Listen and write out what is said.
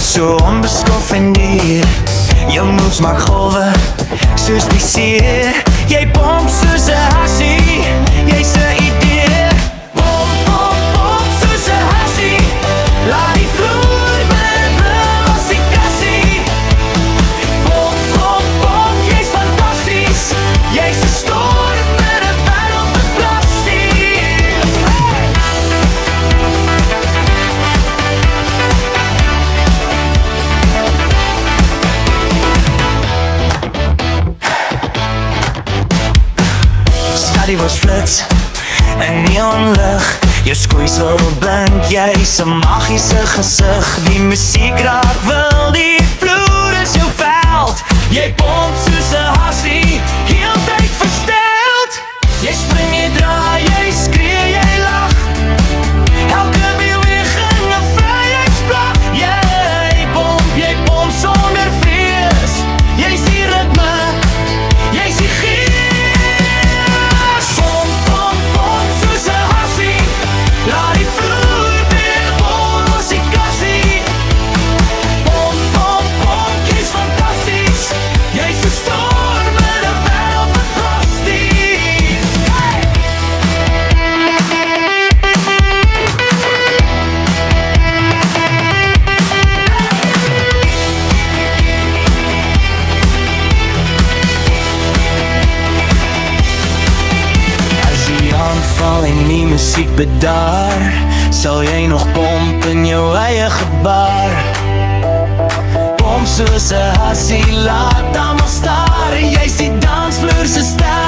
So onbeskof en dier. Jou moves maak golwe soos die see. Jy pomp soos 'n hassie. Jy's 'n idee. Pomp, pomp, pomp soos 'n hassie. Laat die vloer beweeg as die kassie. Pomp, pomp, pomp, jy's fantasties. Jy's 'n storm met 'n wêreld met plasties. Stadie was flits en neonlig. Jou skoeisel blink, jy's 'n magiese gesig. Die musiek raak wil, die vloer is jou veld. Jy pomp soos 'n hassie, heeltyd versteld. Jy spring, jy draai, jy skree, jy lag. Elke beweging 'n vryheidsblad. Jy pomp sonder vrees. Jy's die ritme, jy's die gees. Pomp, pomp, pomp soos 'n hassie. Laat die vloer weer vol as die kassie. Pomp, pomp, pomp, jy's fantasties. Jy's 'n storm met 'n wêreld met plasties. As die aanval en die musiek bedaar, sal jy nog pomp in jou eie gebaar. Pomp soos 'n hassie, laat almal staar. Jy's die dansvloer se ster.